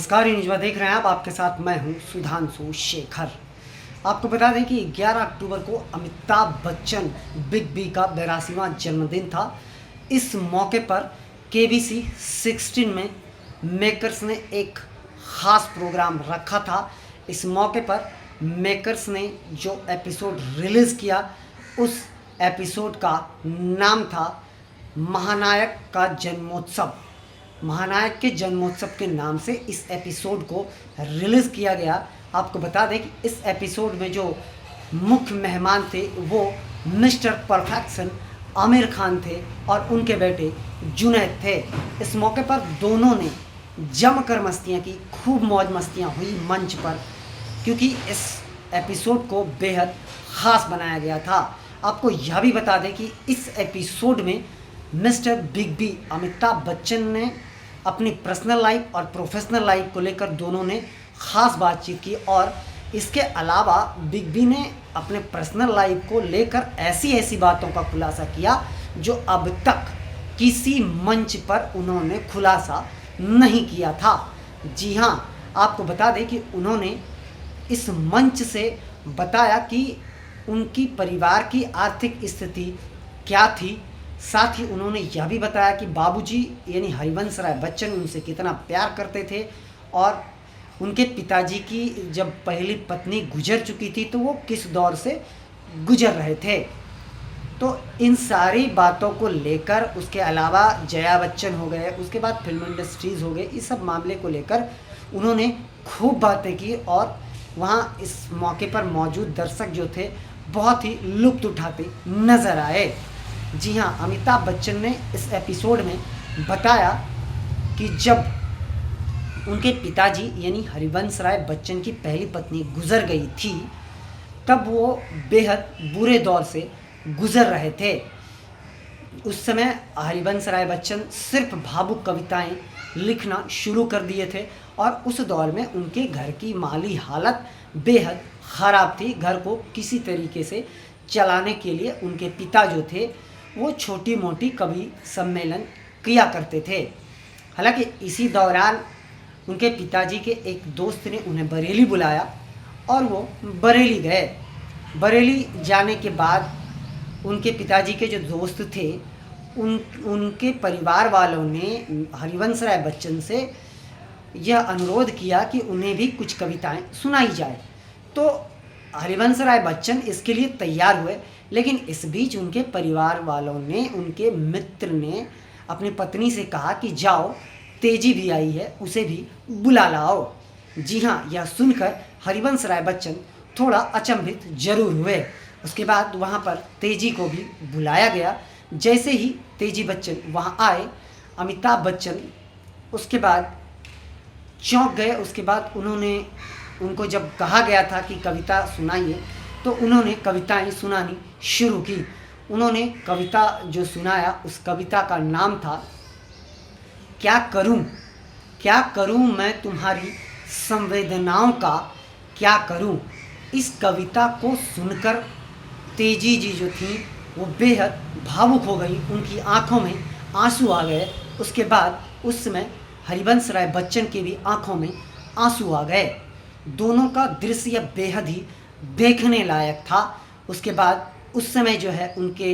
नमस्कार, ये न्यूज़ देख रहे हैं आप। आपके साथ मैं हूं सुधांशु शेखर। आपको बता दें कि 11 अक्टूबर को अमिताभ बच्चन बिग बी का 82वां जन्मदिन था। इस मौके पर केबीसी 16 में मेकर्स ने एक ख़ास प्रोग्राम रखा था। इस मौके पर मेकर्स ने जो एपिसोड रिलीज़ किया, उस एपिसोड का नाम था महानायक का जन्मोत्सव। महानायक के जन्मोत्सव के नाम से इस एपिसोड को रिलीज़ किया गया। आपको बता दें कि इस एपिसोड में जो मुख्य मेहमान थे वो मिस्टर परफेक्शन आमिर खान थे और उनके बेटे जुनैद थे। इस मौके पर दोनों ने जमकर मस्तियाँ की, खूब मौज मस्तियाँ हुई मंच पर, क्योंकि इस एपिसोड को बेहद ख़ास बनाया गया था। आपको यह भी बता दें कि इस एपिसोड में mister big B Amitabh Bachchan ने अपनी पर्सनल लाइफ और प्रोफेशनल लाइफ को लेकर दोनों ने ख़ास बातचीत की, और इसके अलावा बिग बी ने अपने पर्सनल लाइफ को लेकर ऐसी ऐसी बातों का खुलासा किया जो अब तक किसी मंच पर उन्होंने खुलासा नहीं किया था। जी हाँ, आपको बता दें कि उन्होंने इस मंच से बताया कि उनकी परिवार की आर्थिक स्थिति क्या थी। साथ ही उन्होंने यह भी बताया कि बाबूजी यानी हरिवंश राय बच्चन उनसे कितना प्यार करते थे, और उनके पिताजी की जब पहली पत्नी गुजर चुकी थी तो वो किस दौर से गुजर रहे थे। तो इन सारी बातों को लेकर, उसके अलावा जया बच्चन हो गए, उसके बाद फिल्म इंडस्ट्रीज़ हो गए, इस सब मामले को लेकर उन्होंने खूब बातें की, और वहाँ इस मौके पर मौजूद दर्शक जो थे बहुत ही लुत्फ़ उठाते नज़र आए। जी हाँ, अमिताभ बच्चन ने इस एपिसोड में बताया कि जब उनके पिताजी यानी हरिवंश राय बच्चन की पहली पत्नी गुजर गई थी, तब वो बेहद बुरे दौर से गुजर रहे थे। उस समय हरिवंश राय बच्चन सिर्फ भावुक कविताएं लिखना शुरू कर दिए थे, और उस दौर में उनके घर की माली हालत बेहद ख़राब थी। घर को किसी तरीके से चलाने के लिए उनके पिता जो थे वो छोटी मोटी कवि सम्मेलन किया करते थे। हालांकि इसी दौरान उनके पिताजी के एक दोस्त ने उन्हें बरेली बुलाया और वो बरेली गए। बरेली जाने के बाद उनके पिताजी के जो दोस्त थे उनके परिवार वालों ने हरिवंश राय बच्चन से यह अनुरोध किया कि उन्हें भी कुछ कविताएं सुनाई जाए। तो हरिवंश राय बच्चन इसके लिए तैयार हुए, लेकिन इस बीच उनके परिवार वालों ने, उनके मित्र ने अपनी पत्नी से कहा कि जाओ, तेजी भी आई है, उसे भी बुला लाओ। जी हाँ, यह सुनकर हरिवंश राय बच्चन थोड़ा अचंभित जरूर हुए। उसके बाद वहाँ पर तेजी को भी बुलाया गया। जैसे ही तेजी बच्चन वहाँ आए, अमिताभ बच्चन उसके बाद चौंक गए। उसके बाद उनको जब कहा गया था कि कविता सुनाइए, तो उन्होंने कविताएं सुनानी शुरू की। उन्होंने कविता जो सुनाया, उस कविता का नाम था क्या करूं मैं तुम्हारी संवेदनाओं का क्या करूं। इस कविता को सुनकर तेजी जी जो थी वो बेहद भावुक हो गई, उनकी आंखों में आंसू आ गए। उसके बाद उस समय हरिवंश राय बच्चन के भी आंखों में आंसू आ गए। दोनों का दृश्य बेहद ही देखने लायक था। उसके बाद उस समय जो है उनके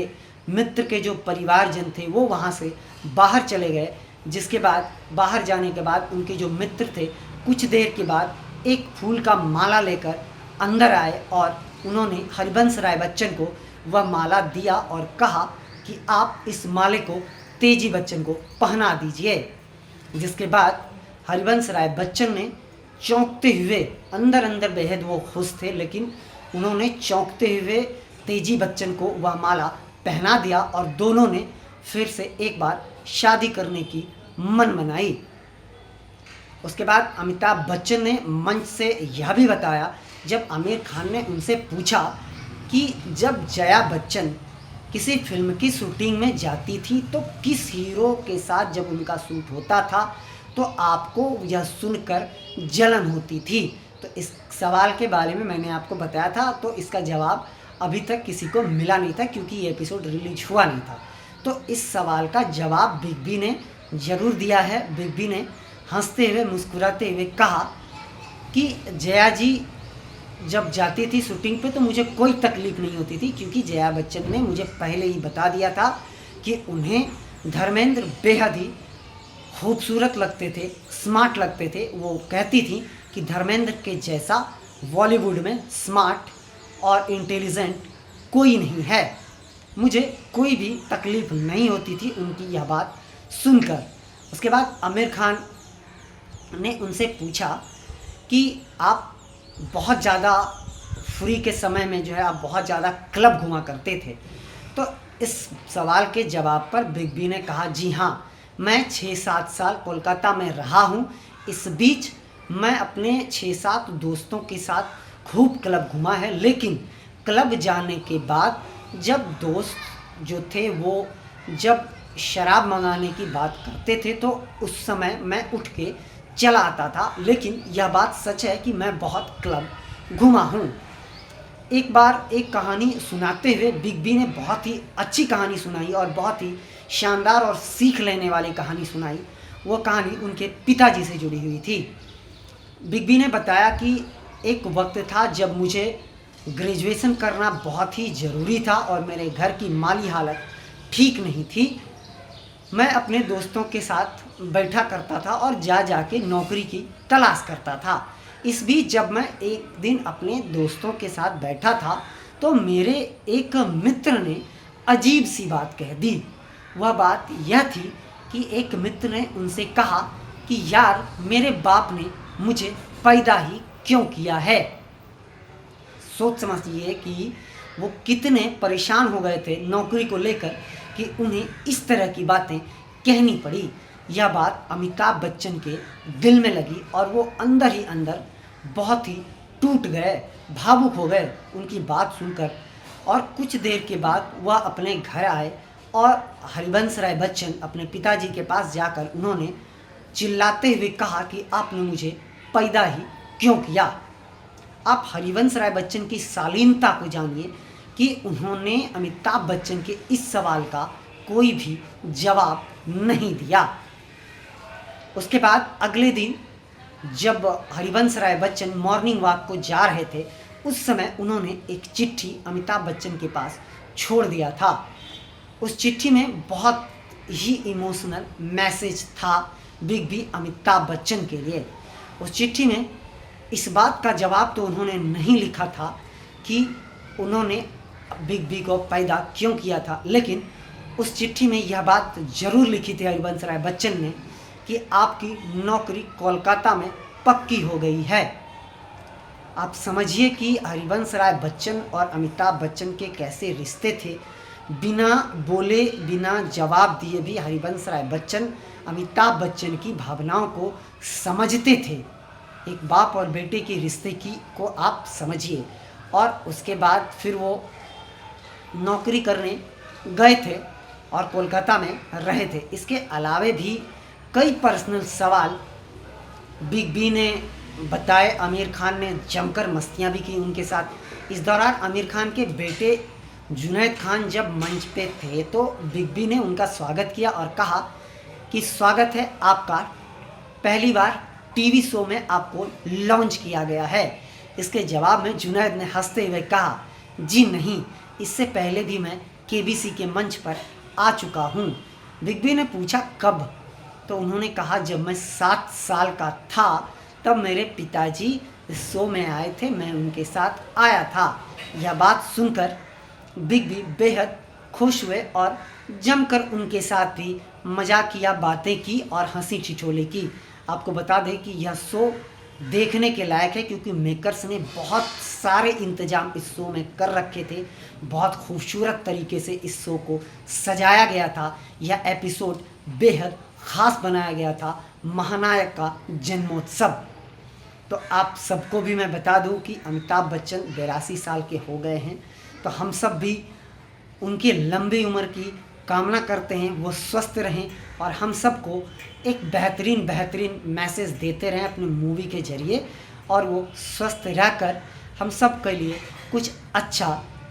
मित्र के जो परिवारजन थे वो वहाँ से बाहर चले गए। जिसके बाद बाहर जाने के बाद उनके जो मित्र थे कुछ देर के बाद एक फूल का माला लेकर अंदर आए, और उन्होंने हरिवंश राय बच्चन को वह माला दिया और कहा कि आप इस माले को तेजी बच्चन को पहना दीजिए। जिसके बाद हरिवंश राय बच्चन ने चौंकते हुए, अंदर अंदर बेहद वो खुश थे, लेकिन उन्होंने चौंकते हुए तेजी बच्चन को वह माला पहना दिया, और दोनों ने फिर से एक बार शादी करने की मन बनाई। उसके बाद अमिताभ बच्चन ने मंच से यह भी बताया, जब आमिर खान ने उनसे पूछा कि जब जया बच्चन किसी फिल्म की शूटिंग में जाती थी तो किस हीरो के साथ जब उनका शूट होता था तो आपको यह सुनकर जलन होती थी। तो इस सवाल के बारे में मैंने आपको बताया था, तो इसका जवाब अभी तक किसी को मिला नहीं था क्योंकि ये एपिसोड रिलीज हुआ नहीं था। तो इस सवाल का जवाब बिग बी ने ज़रूर दिया है। बिग बी ने हंसते हुए मुस्कुराते हुए कहा कि जया जी जब जाती थी शूटिंग पे तो मुझे कोई तकलीफ़ नहीं होती थी, क्योंकि जया बच्चन ने मुझे पहले ही बता दिया था कि उन्हें धर्मेंद्र बेहद ही खूबसूरत लगते थे, स्मार्ट लगते थे। वो कहती थी कि धर्मेंद्र के जैसा बॉलीवुड में स्मार्ट और इंटेलिजेंट कोई नहीं है। मुझे कोई भी तकलीफ़ नहीं होती थी उनकी यह बात सुनकर। उसके बाद आमिर खान ने उनसे पूछा कि आप बहुत ज़्यादा फ्री के समय में जो है आप बहुत ज़्यादा क्लब घुमा करते थे। तो इस सवाल के जवाब पर बिग बी ने कहा, जी हाँ, मैं 6-7 साल कोलकाता में रहा हूँ। इस बीच मैं अपने 6-7 दोस्तों के साथ खूब क्लब घुमा है, लेकिन क्लब जाने के बाद जब दोस्त जो थे वो जब शराब मंगाने की बात करते थे तो उस समय मैं उठ के चला आता था। लेकिन यह बात सच है कि मैं बहुत क्लब घुमा हूँ। एक बार एक कहानी सुनाते हुए बिग बी ने बहुत ही अच्छी कहानी सुनाई और बहुत ही शानदार और सीख लेने वाली कहानी सुनाई। वो कहानी उनके पिताजी से जुड़ी हुई थी। बिग बी ने बताया कि एक वक्त था जब मुझे ग्रेजुएशन करना बहुत ही ज़रूरी था और मेरे घर की माली हालत ठीक नहीं थी। मैं अपने दोस्तों के साथ बैठा करता था और जा के नौकरी की तलाश करता था। इस बीच जब मैं एक दिन अपने दोस्तों के साथ बैठा था तो मेरे एक मित्र ने अजीब सी बात कह दी। वह बात यह थी कि एक मित्र ने उनसे कहा कि यार, मेरे बाप ने मुझे पैदा ही क्यों किया है। सोच समझिए कि वो कितने परेशान हो गए थे नौकरी को लेकर कि उन्हें इस तरह की बातें कहनी पड़ी। यह बात अमिताभ बच्चन के दिल में लगी और वो अंदर ही अंदर बहुत ही टूट गए, भावुक हो गए उनकी बात सुनकर। और कुछ देर के बाद वह अपने घर आए और हरिवंश राय बच्चन अपने पिताजी के पास जाकर उन्होंने चिल्लाते हुए कहा कि आपने मुझे पैदा ही क्यों किया। आप हरिवंश राय बच्चन की शालीनता को जानिए कि उन्होंने अमिताभ बच्चन के इस सवाल का कोई भी जवाब नहीं दिया। उसके बाद अगले दिन जब हरिवंश राय बच्चन मॉर्निंग वॉक को जा रहे थे उस समय उन्होंने एक चिट्ठी अमिताभ बच्चन के पास छोड़ दिया था। उस चिट्ठी में बहुत ही इमोशनल मैसेज था बिग बी अमिताभ बच्चन के लिए। उस चिट्ठी में इस बात का जवाब तो उन्होंने नहीं लिखा था कि उन्होंने बिग बी को पैदा क्यों किया था, लेकिन उस चिट्ठी में यह बात ज़रूर लिखी थी हरिवंश राय बच्चन ने कि आपकी नौकरी कोलकाता में पक्की हो गई है। आप समझिए कि हरिवंश राय बच्चन और अमिताभ बच्चन के कैसे रिश्ते थे। बिना बोले बिना जवाब दिए भी हरिवंश राय बच्चन अमिताभ बच्चन की भावनाओं को समझते थे। एक बाप और बेटे के रिश्ते की को आप समझिए। और उसके बाद फिर वो नौकरी करने गए थे और कोलकाता में रहे थे। इसके अलावे भी कई पर्सनल सवाल बिग बी ने बताए। आमिर खान ने जमकर मस्तियां भी की उनके साथ। इस दौरान आमिर खान के बेटे जुनैद खान जब मंच पे थे तो बिग बी ने उनका स्वागत किया और कहा कि स्वागत है आपका, पहली बार टीवी शो में आपको लॉन्च किया गया है। इसके जवाब में जुनैद ने हंसते हुए कहा, जी नहीं, इससे पहले भी मैं केबीसी के मंच पर आ चुका हूँ। बिग बी ने पूछा कब, तो उन्होंने कहा जब मैं 7 साल का था तब मेरे पिताजी इस शो में आए थे, मैं उनके साथ आया था। यह बात सुनकर बिग बी बेहद खुश हुए और जमकर उनके साथ भी मजाकिया बातें की और हंसी ठिठोली की। आपको बता दें कि यह शो देखने के लायक है क्योंकि मेकर्स ने बहुत सारे इंतजाम इस शो में कर रखे थे। बहुत खूबसूरत तरीके से इस शो को सजाया गया था। यह एपिसोड बेहद ख़ास बनाया गया था, महानायक का जन्मोत्सव। तो आप सबको भी मैं बता दूं कि अमिताभ बच्चन 82 साल के हो गए हैं। तो हम सब भी उनकी लंबी उम्र की कामना करते हैं, वो स्वस्थ रहें और हम सबको एक बेहतरीन मैसेज देते रहें अपनी मूवी के ज़रिए और वो स्वस्थ रहकर हम सब के लिए कुछ अच्छा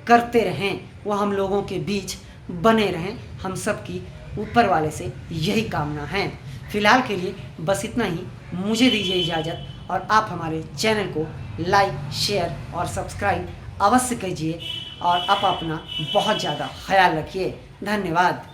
करते रहें, वो हम लोगों के बीच बने रहें। हम सब की ऊपर वाले से यही कामना है। फ़िलहाल के लिए बस इतना ही। मुझे दीजिए इजाज़त और आप हमारे चैनल को लाइक, शेयर और सब्सक्राइब अवश्य कीजिए और आप अपना बहुत ज़्यादा ख्याल रखिए। धन्यवाद।